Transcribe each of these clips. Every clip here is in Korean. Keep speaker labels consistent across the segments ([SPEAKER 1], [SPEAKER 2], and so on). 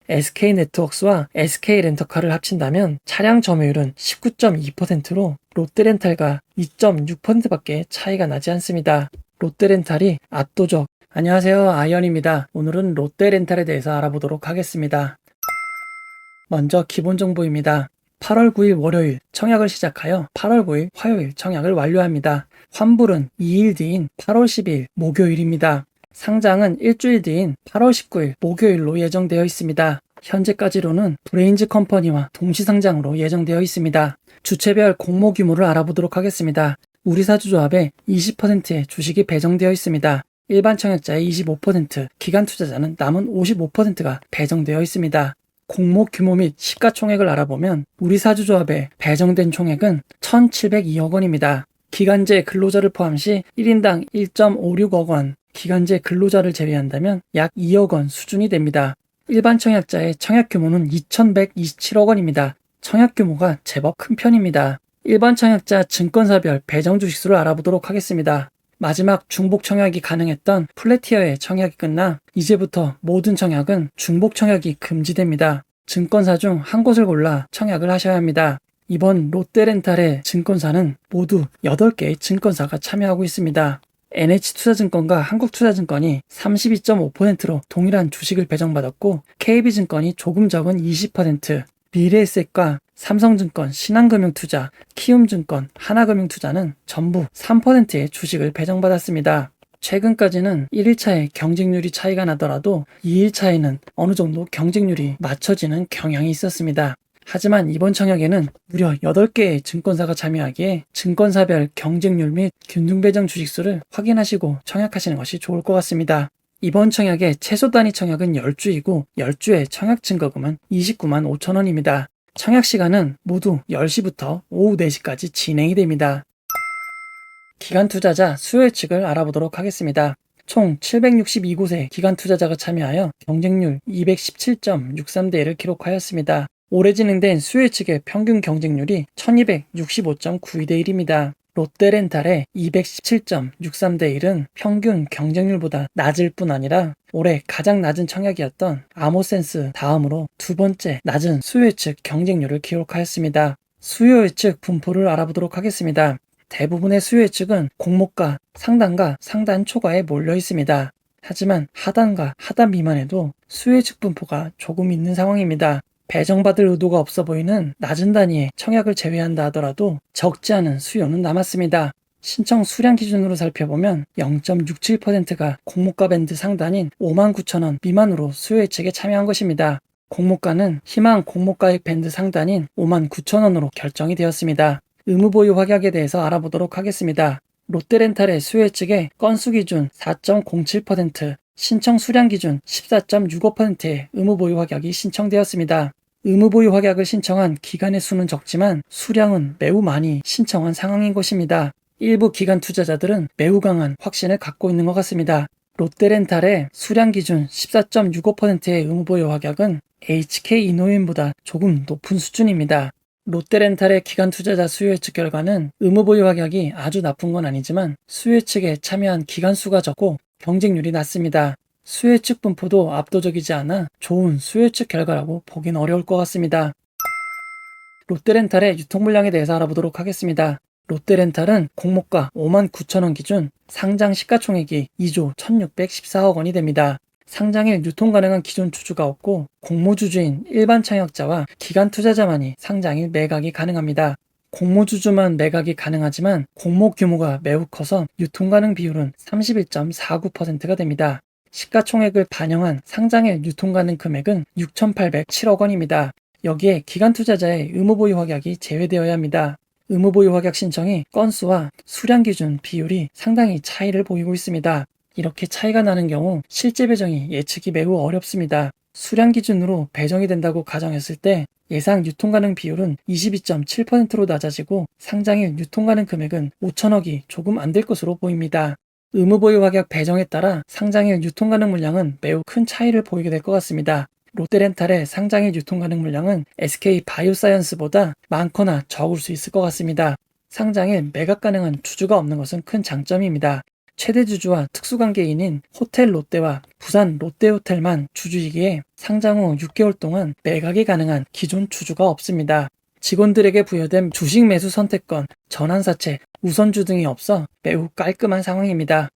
[SPEAKER 1] SK네트워크스와 SK렌터카를 합친다면 차량 점유율은 19.2%로 롯데렌탈과 2.6%밖에 차이가 나지 않습니다. 롯데렌탈이 압도적. 안녕하세요, 아이언입니다. 오늘은 롯데렌탈에 대해서 알아보도록 하겠습니다. 먼저 기본 정보입니다. 8월 9일 월요일 청약을 시작하여 8월 9일 화요일 청약을 완료합니다. 환불은 2일 뒤인 8월 12일 목요일입니다. 상장은 일주일 뒤인 8월 19일 목요일로 예정되어 있습니다. 현재까지로는 브레인즈 컴퍼니와 동시상장으로 예정되어 있습니다. 주체별 공모 규모를 알아보도록 하겠습니다. 우리사주조합에 20%의 주식이 배정되어 있습니다. 일반 청약자의 25%, 기관 투자자는 남은 55%가 배정되어 있습니다. 공모 규모 및 시가총액을 알아보면 우리사주조합에 배정된 총액은 1,702억 원입니다. 기간제 근로자를 포함 시 1인당 1.56억 원, 기간제 근로자를 제외한다면 약 2억 원 수준이 됩니다. 일반 청약자의 청약 규모는 2,127억 원입니다. 청약 규모가 제법 큰 편입니다. 일반 청약자 증권사별 배정 주식수를 알아보도록 하겠습니다. 마지막 중복 청약이 가능했던 플래티어의 청약이 끝나 이제부터 모든 청약은 중복 청약이 금지됩니다. 증권사 중 한 곳을 골라 청약을 하셔야 합니다. 이번 롯데렌탈의 증권사는 모두 8개의 증권사가 참여하고 있습니다. NH투자증권과 한국투자증권이 32.5%로 동일한 주식을 배정받았고 KB증권이 조금 적은 20%, 미래에셋과 삼성증권, 신한금융투자, 키움증권, 하나금융투자는 전부 3%의 주식을 배정받았습니다. 최근까지는 1일차에 경쟁률이 차이가 나더라도 2일차에는 어느 정도 경쟁률이 맞춰지는 경향이 있었습니다. 하지만 이번 청약에는 무려 8개의 증권사가 참여하기에 증권사별 경쟁률 및 균등배정 주식수를 확인하시고 청약하시는 것이 좋을 것 같습니다. 이번 청약의 최소 단위 청약은 10주이고 10주의 청약 증거금은 29만 5천 원입니다. 청약 시간은 모두 10시부터 오후 4시까지 진행이 됩니다. 기관 투자자 수요 예측을 알아보도록 하겠습니다. 총 762곳의 기관 투자자가 참여하여 경쟁률 217.63대 1을 기록하였습니다. 올해 진행된 수요 예측의 평균 경쟁률이 1265.92대 1입니다. 롯데렌탈의 217.63대 1은 평균 경쟁률보다 낮을 뿐 아니라 올해 가장 낮은 청약이었던 아모센스 다음으로 두 번째 낮은 수요 예측 경쟁률을 기록하였습니다. 수요 예측 분포를 알아보도록 하겠습니다. 대부분의 수요 예측은 공모가, 상단과 상단 초과에 몰려 있습니다. 하지만 하단과 하단 미만에도 수요 예측 분포가 조금 있는 상황입니다. 배정받을 의도가 없어 보이는 낮은 단위의 청약을 제외한다 하더라도 적지 않은 수요는 남았습니다. 신청 수량 기준으로 살펴보면 0.67%가 공모가 밴드 상단인 59,000원 미만으로 수요 예측에 참여한 것입니다. 공모가는 희망 공모가액 밴드 상단인 59,000원으로 결정이 되었습니다. 의무보유 확약에 대해서 알아보도록 하겠습니다. 롯데렌탈의 수요 예측의 건수 기준 4.07%, 신청 수량 기준 14.65%의 의무보유 확약이 신청되었습니다. 의무보유 확약을 신청한 기관의 수는 적지만 수량은 매우 많이 신청한 상황인 것입니다. 일부 기관 투자자들은 매우 강한 확신을 갖고 있는 것 같습니다. 롯데렌탈의 수량 기준 14.65%의 의무보유 확약은 HK이노윤보다 조금 높은 수준입니다. 롯데렌탈의 기관 투자자 수요 예측 결과는 의무보유 확약이 아주 나쁜 건 아니지만 수요 예측에 참여한 기관 수가 적고 경쟁률이 낮습니다. 수요 예측 분포도 압도적이지 않아 좋은 수요 예측 결과라고 보긴 어려울 것 같습니다. 롯데렌탈의 유통 물량에 대해서 알아보도록 하겠습니다. 롯데렌탈은 공모가 59,000원 기준 상장 시가총액이 2조 1614억 원이 됩니다. 상장일 유통 가능한 기존 주주가 없고 공모주주인 일반 청약자와 기관 투자자만이 상장일 매각이 가능합니다. 공모주주만 매각이 가능하지만 공모 규모가 매우 커서 유통 가능 비율은 31.49%가 됩니다. 시가총액을 반영한 상장일 유통 가능 금액은 6,807억 원입니다. 여기에 기관 투자자의 의무보유 확약이 제외되어야 합니다. 의무보유 확약 신청이 건수와 수량 기준 비율이 상당히 차이를 보이고 있습니다. 이렇게 차이가 나는 경우 실제 배정이 예측이 매우 어렵습니다. 수량 기준으로 배정이 된다고 가정했을 때 예상 유통 가능 비율은 22.7%로 낮아지고 상장일 유통 가능 금액은 5천억이 조금 안 될 것으로 보입니다. 의무보유 확약 배정에 따라 상장일 유통 가능 물량은 매우 큰 차이를 보이게 될 것 같습니다. 롯데렌탈의 상장일 유통 가능 물량은 SK바이오사이언스보다 많거나 적을 수 있을 것 같습니다. 상장일 매각 가능한 주주가 없는 것은 큰 장점입니다. 최대 주주와 특수관계인인 호텔 롯데와 부산 롯데호텔만 주주이기에 상장 후 6개월 동안 매각이 가능한 기존 주주가 없습니다. 직원들에게 부여된 주식 매수 선택권, 전환사채, 우선주 등이 없어 매우 깔끔한 상황입니다.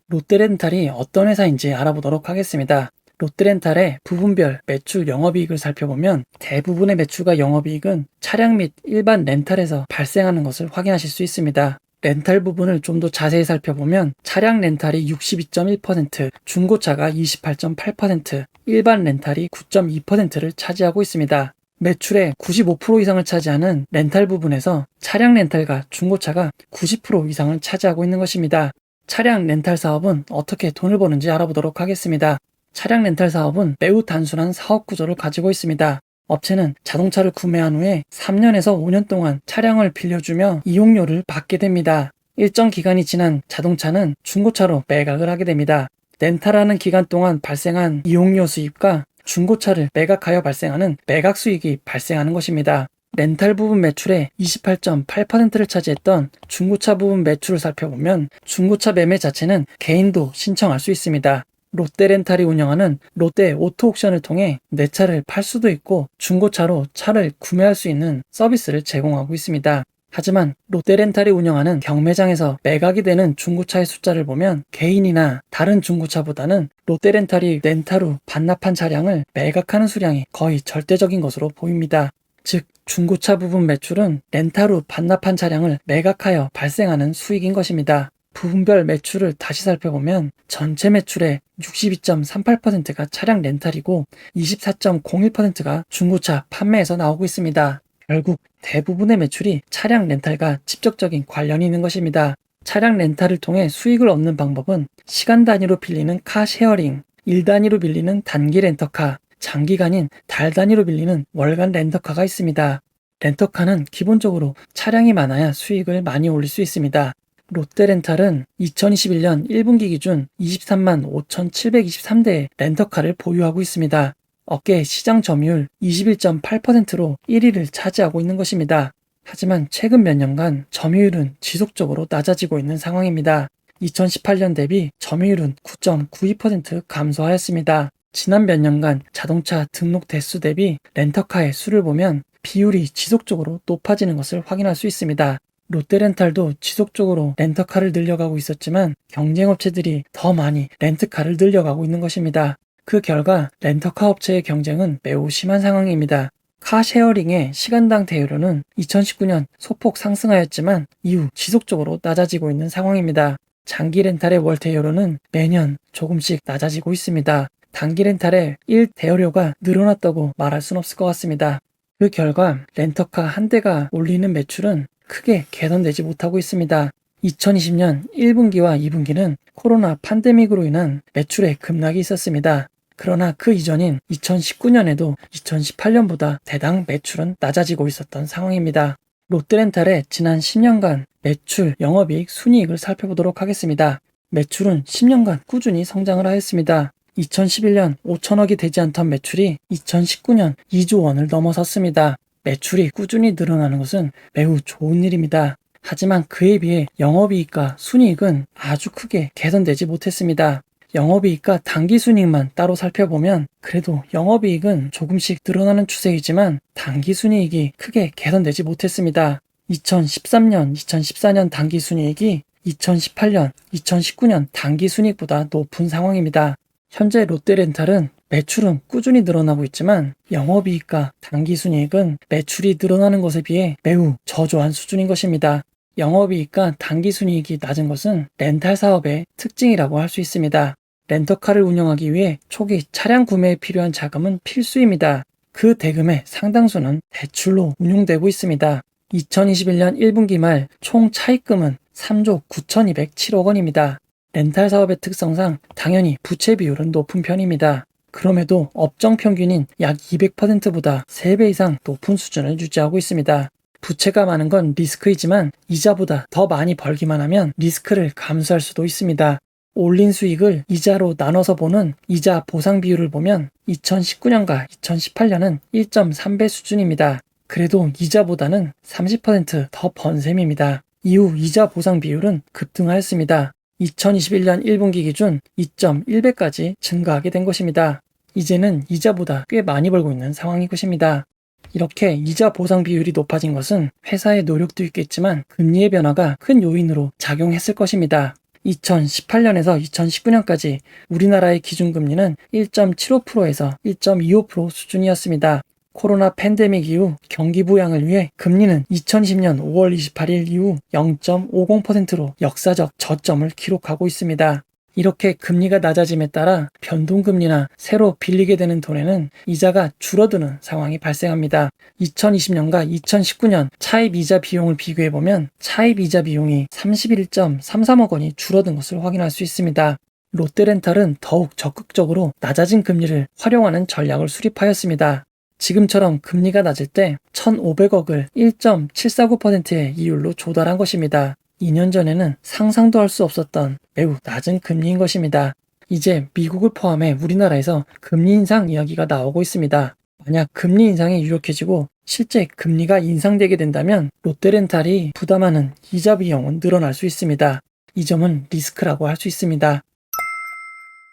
[SPEAKER 1] 롯데렌탈이 어떤 회사인지 알아보도록 하겠습니다. 롯데렌탈의 부분별 매출 영업이익을 살펴보면 대부분의 매출과 영업이익은 차량 및 일반 렌탈에서 발생하는 것을 확인하실 수 있습니다. 렌탈 부분을 좀 더 자세히 살펴보면 차량 렌탈이 62.1%, 중고차가 28.8%, 일반 렌탈이 9.2%를 차지하고 있습니다. 매출의 95% 이상을 차지하는 렌탈 부분에서 차량 렌탈과 중고차가 90% 이상을 차지하고 있는 것입니다. 차량 렌탈 사업은 어떻게 돈을 버는지 알아보도록 하겠습니다. 차량 렌탈 사업은 매우 단순한 사업 구조를 가지고 있습니다. 업체는 자동차를 구매한 후에 3년에서 5년 동안 차량을 빌려주며 이용료를 받게 됩니다. 일정 기간이 지난 자동차는 중고차로 매각을 하게 됩니다. 렌탈하는 기간 동안 발생한 이용료 수입과 중고차를 매각하여 발생하는 매각 수익이 발생하는 것입니다. 렌탈 부분 매출의 28.8%를 차지했던 중고차 부분 매출을 살펴보면 중고차 매매 자체는 개인도 신청할 수 있습니다. 롯데렌탈이 운영하는 롯데 오토옥션을 통해 내 차를 팔 수도 있고 중고차로 차를 구매할 수 있는 서비스를 제공하고 있습니다. 하지만 롯데렌탈이 운영하는 경매장에서 매각이 되는 중고차의 숫자를 보면 개인이나 다른 중고차보다는 롯데렌탈이 렌탈 후 반납한 차량을 매각하는 수량이 거의 절대적인 것으로 보입니다. 즉 중고차 부분 매출은 렌탈 후 반납한 차량을 매각하여 발생하는 수익인 것입니다. 부분별 매출을 다시 살펴보면 전체 매출의 62.38%가 차량 렌탈이고 24.01%가 중고차 판매에서 나오고 있습니다. 결국 대부분의 매출이 차량 렌탈과 직접적인 관련이 있는 것입니다. 차량 렌탈을 통해 수익을 얻는 방법은 시간 단위로 빌리는 카쉐어링, 일 단위로 빌리는 단기 렌터카, 장기간인 달 단위로 빌리는 월간 렌터카가 있습니다. 렌터카는 기본적으로 차량이 많아야 수익을 많이 올릴 수 있습니다. 롯데렌탈은 2021년 1분기 기준 23만 5,723대의 렌터카를 보유하고 있습니다. 업계 시장 점유율 21.8%로 1위를 차지하고 있는 것입니다. 하지만 최근 몇 년간 점유율은 지속적으로 낮아지고 있는 상황입니다. 2018년 대비 점유율은 9.92% 감소하였습니다. 지난 몇 년간 자동차 등록 대수 대비 렌터카의 수를 보면 비율이 지속적으로 높아지는 것을 확인할 수 있습니다. 롯데렌탈도 지속적으로 렌터카를 늘려가고 있었지만 경쟁업체들이 더 많이 렌트카를 늘려가고 있는 것입니다. 그 결과 렌터카 업체의 경쟁은 매우 심한 상황입니다. 카쉐어링의 시간당 대여료는 2019년 소폭 상승하였지만 이후 지속적으로 낮아지고 있는 상황입니다. 장기 렌탈의 월 대여료는 매년 조금씩 낮아지고 있습니다. 단기 렌탈의 일 대여료가 늘어났다고 말할 순 없을 것 같습니다. 그 결과 렌터카 한 대가 올리는 매출은 크게 개선되지 못하고 있습니다. 2020년 1분기와 2분기는 코로나 팬데믹으로 인한 매출의 급락이 있었습니다. 그러나 그 이전인 2019년에도 2018년보다 대당 매출은 낮아지고 있었던 상황입니다. 롯데렌탈의 지난 10년간 매출, 영업이익, 순이익을 살펴보도록 하겠습니다. 매출은 10년간 꾸준히 성장을 하였습니다. 2011년 5천억이 되지 않던 매출이 2019년 2조 원을 넘어섰습니다. 매출이 꾸준히 늘어나는 것은 매우 좋은 일입니다. 하지만 그에 비해 영업이익과 순이익은 아주 크게 개선되지 못했습니다. 영업이익과 단기순이익만 따로 살펴보면 그래도 영업이익은 조금씩 늘어나는 추세이지만 단기순이익이 크게 개선되지 못했습니다. 2013년, 2014년 단기순이익이 2018년, 2019년 단기순이익보다 높은 상황입니다. 현재 롯데렌탈은 매출은 꾸준히 늘어나고 있지만 영업이익과 단기순이익은 매출이 늘어나는 것에 비해 매우 저조한 수준인 것입니다. 영업이익과 단기순이익이 낮은 것은 렌탈 사업의 특징이라고 할 수 있습니다. 렌터카를 운영하기 위해 초기 차량 구매에 필요한 자금은 필수입니다. 그 대금의 상당수는 대출로 운용되고 있습니다. 2021년 1분기 말 총 차입금은 3조 9,207억 원입니다. 렌탈 사업의 특성상 당연히 부채 비율은 높은 편입니다. 그럼에도 업종 평균인 약 200%보다 3배 이상 높은 수준을 유지하고 있습니다. 부채가 많은 건 리스크이지만 이자보다 더 많이 벌기만 하면 리스크를 감수할 수도 있습니다. 올린 수익을 이자로 나눠서 보는 이자 보상 비율을 보면 2019년과 2018년은 1.3배 수준입니다. 그래도 이자보다는 30% 더 번 셈입니다. 이후 이자 보상 비율은 급등하였습니다. 2021년 1분기 기준 2.1배까지 증가하게 된 것입니다. 이제는 이자보다 꽤 많이 벌고 있는 상황인 것입니다. 이렇게 이자 보상 비율이 높아진 것은 회사의 노력도 있겠지만 금리의 변화가 큰 요인으로 작용했을 것입니다. 2018년에서 2019년까지 우리나라의 기준금리는 1.75%에서 1.25% 수준이었습니다. 코로나 팬데믹 이후 경기 부양을 위해 금리는 2020년 5월 28일 이후 0.50%로 역사적 저점을 기록하고 있습니다. 이렇게 금리가 낮아짐에 따라 변동금리나 새로 빌리게 되는 돈에는 이자가 줄어드는 상황이 발생합니다. 2020년과 2019년 차입이자 비용을 비교해보면 차입이자 비용이 31.33억 원이 줄어든 것을 확인할 수 있습니다. 롯데렌탈은 더욱 적극적으로 낮아진 금리를 활용하는 전략을 수립하였습니다. 지금처럼 금리가 낮을 때 1,500억을 1.749%의 이율로 조달한 것입니다. 2년 전에는 상상도 할 수 없었던 매우 낮은 금리인 것입니다. 이제 미국을 포함해 우리나라에서 금리 인상 이야기가 나오고 있습니다. 만약 금리 인상이 유력해지고 실제 금리가 인상되게 된다면 롯데렌탈이 부담하는 이자 비용은 늘어날 수 있습니다. 이 점은 리스크라고 할 수 있습니다.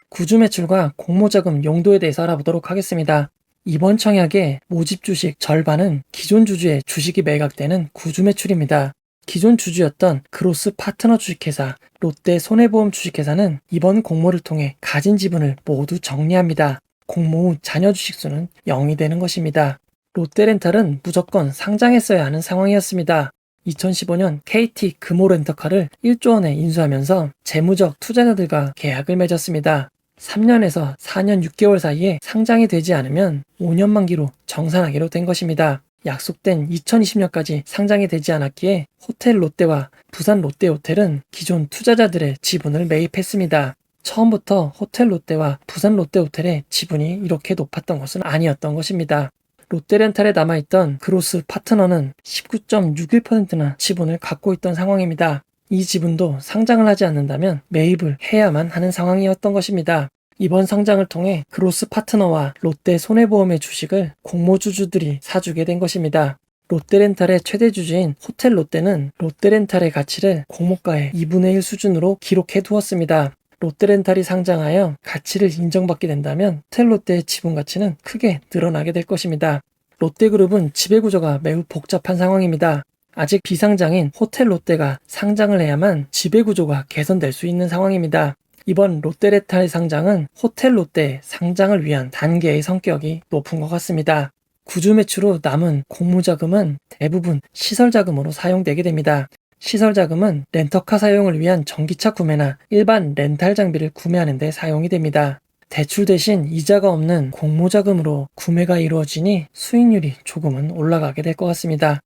[SPEAKER 1] 구주 매출과 공모자금 용도에 대해서 알아보도록 하겠습니다. 이번 청약의 모집 주식 절반은 기존 주주의 주식이 매각되는 구주 매출입니다. 기존 주주였던 그로스 파트너 주식회사, 롯데 손해보험 주식회사는 이번 공모를 통해 가진 지분을 모두 정리합니다. 공모 후 잔여 주식 수는 0이 되는 것입니다. 롯데렌탈은 무조건 상장했어야 하는 상황이었습니다. 2015년 KT 금호렌터카를 1조 원에 인수하면서 재무적 투자자들과 계약을 맺었습니다. 3년에서 4년 6개월 사이에 상장이 되지 않으면 5년 만기로 정산하기로 된 것입니다. 약속된 2020년까지 상장이 되지 않았기에 호텔 롯데와 부산 롯데호텔은 기존 투자자들의 지분을 매입했습니다. 처음부터 호텔 롯데와 부산 롯데호텔의 지분이 이렇게 높았던 것은 아니었던 것입니다. 롯데렌탈에 남아있던 그로스 파트너는 19.61%나 지분을 갖고 있던 상황입니다. 이 지분도 상장을 하지 않는다면 매입을 해야만 하는 상황이었던 것입니다. 이번 상장을 통해 그로스 파트너와 롯데 손해보험의 주식을 공모주주들이 사주게 된 것입니다. 롯데렌탈의 최대 주주인 호텔 롯데는 롯데렌탈의 가치를 공모가의 2분의 1 수준으로 기록해 두었습니다. 롯데렌탈이 상장하여 가치를 인정받게 된다면 호텔 롯데의 지분 가치는 크게 늘어나게 될 것입니다. 롯데그룹은 지배구조가 매우 복잡한 상황입니다. 아직 비상장인 호텔 롯데가 상장을 해야만 지배구조가 개선될 수 있는 상황입니다. 이번 롯데렌탈 상장은 호텔 롯데 상장을 위한 단계의 성격이 높은 것 같습니다. 구주 매출 후 남은 공모자금은 대부분 시설자금으로 사용되게 됩니다. 시설자금은 렌터카 사용을 위한 전기차 구매나 일반 렌탈 장비를 구매하는 데 사용이 됩니다. 대출 대신 이자가 없는 공모자금으로 구매가 이루어지니 수익률이 조금은 올라가게 될 것 같습니다.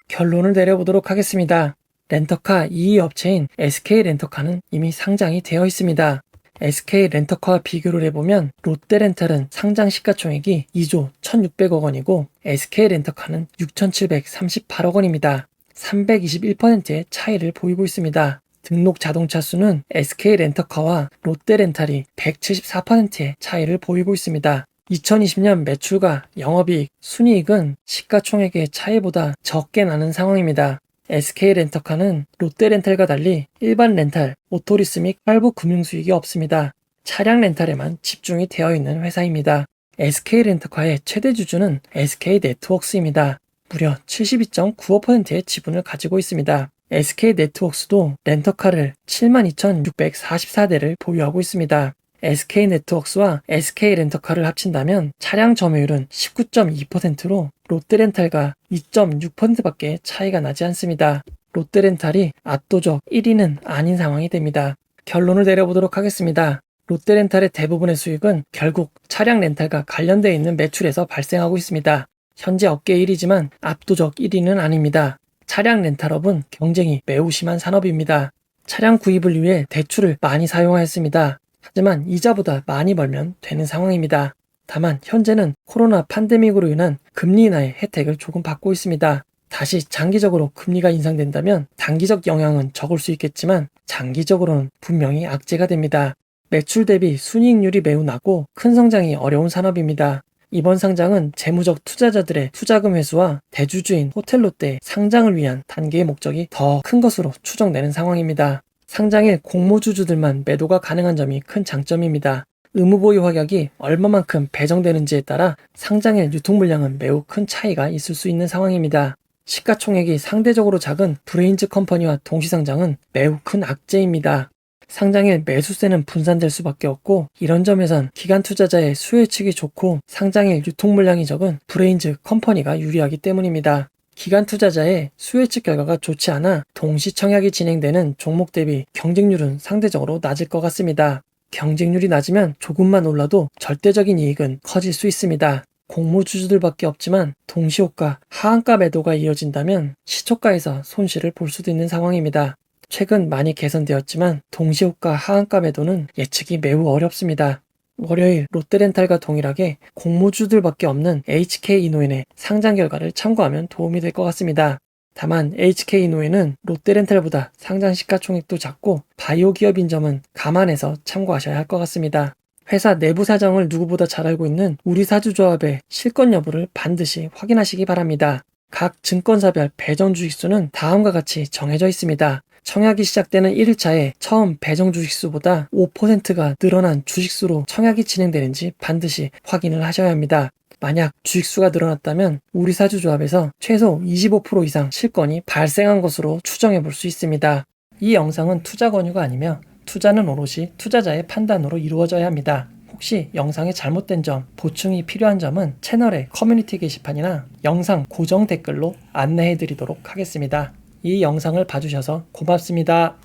[SPEAKER 1] 결론을 내려보도록 하겠습니다. 렌터카 2위 업체인 SK 렌터카는 이미 상장이 되어 있습니다. SK 렌터카와 비교를 해보면 롯데렌탈은 상장 시가총액이 2조 1,600억 원이고 SK 렌터카는 6,738억 원입니다. 321%의 차이를 보이고 있습니다. 등록 자동차 수는 SK 렌터카와 롯데렌탈이 174%의 차이를 보이고 있습니다. 2020년 매출과 영업이익, 순이익은 시가총액의 차이보다 적게 나는 상황입니다. SK 렌터카는 롯데렌탈과 달리 일반 렌탈, 오토리스 및 할부 금융 수익이 없습니다. 차량 렌탈에만 집중이 되어 있는 회사입니다. SK 렌터카의 최대 주주는 SK 네트워크스입니다. 무려 72.95%의 지분을 가지고 있습니다. SK 네트워크스도 렌터카를 72,644대를 보유하고 있습니다. SK 네트워크스와 SK 렌터카를 합친다면 차량 점유율은 19.2%로 롯데렌탈과 2.6%밖에 차이가 나지 않습니다. 롯데렌탈이 압도적 1위는 아닌 상황이 됩니다. 결론을 내려보도록 하겠습니다. 롯데렌탈의 대부분의 수익은 결국 차량 렌탈과 관련되어 있는 매출에서 발생하고 있습니다. 현재 업계 1위지만 압도적 1위는 아닙니다. 차량 렌탈업은 경쟁이 매우 심한 산업입니다. 차량 구입을 위해 대출을 많이 사용하였습니다. 하지만 이자보다 많이 벌면 되는 상황입니다. 다만 현재는 코로나 팬데믹으로 인한 금리 인하의 혜택을 조금 받고 있습니다. 다시 장기적으로 금리가 인상된다면 단기적 영향은 적을 수 있겠지만 장기적으로는 분명히 악재가 됩니다. 매출 대비 순이익률이 매우 낮고 큰 성장이 어려운 산업입니다. 이번 상장은 재무적 투자자들의 투자금 회수와 대주주인 호텔롯데의 상장을 위한 단계의 목적이 더 큰 것으로 추정되는 상황입니다. 상장일 공모주주들만 매도가 가능한 점이 큰 장점입니다. 의무보유 확약이 얼마만큼 배정되는지에 따라 상장일 유통 물량은 매우 큰 차이가 있을 수 있는 상황입니다. 시가총액이 상대적으로 작은 브레인즈 컴퍼니와 동시상장은 매우 큰 악재입니다. 상장일 매수세는 분산될 수밖에 없고, 이런 점에선 기관 투자자의 수혜측이 좋고 상장일 유통 물량이 적은 브레인즈 컴퍼니가 유리하기 때문입니다. 기관 투자자의 수혜측 결과가 좋지 않아 동시 청약이 진행되는 종목 대비 경쟁률은 상대적으로 낮을 것 같습니다. 경쟁률이 낮으면 조금만 올라도 절대적인 이익은 커질 수 있습니다. 공모주주들밖에 없지만 동시호가 하한가 매도가 이어진다면 시초가에서 손실을 볼 수도 있는 상황입니다. 최근 많이 개선되었지만 동시호가 하한가 매도는 예측이 매우 어렵습니다. 월요일 롯데렌탈과 동일하게 공모주들밖에 없는 HK이노엔의 상장 결과를 참고하면 도움이 될 것 같습니다. 다만 HK이노엔은 롯데렌탈보다 상장 시가총액도 작고 바이오 기업인 점은 감안해서 참고하셔야 할 것 같습니다. 회사 내부 사정을 누구보다 잘 알고 있는 우리사주조합의 실권 여부를 반드시 확인하시기 바랍니다. 각 증권사별 배정 주식수는 다음과 같이 정해져 있습니다. 청약이 시작되는 1일차에 처음 배정 주식수보다 5%가 늘어난 주식수로 청약이 진행되는지 반드시 확인을 하셔야 합니다. 만약 주식수가 늘어났다면 우리사주조합에서 최소 25% 이상 실권이 발생한 것으로 추정해 볼 수 있습니다. 이 영상은 투자 권유가 아니며 투자는 오롯이 투자자의 판단으로 이루어져야 합니다. 혹시 영상에 잘못된 점, 보충이 필요한 점은 채널의 커뮤니티 게시판이나 영상 고정 댓글로 안내해 드리도록 하겠습니다. 이 영상을 봐주셔서 고맙습니다.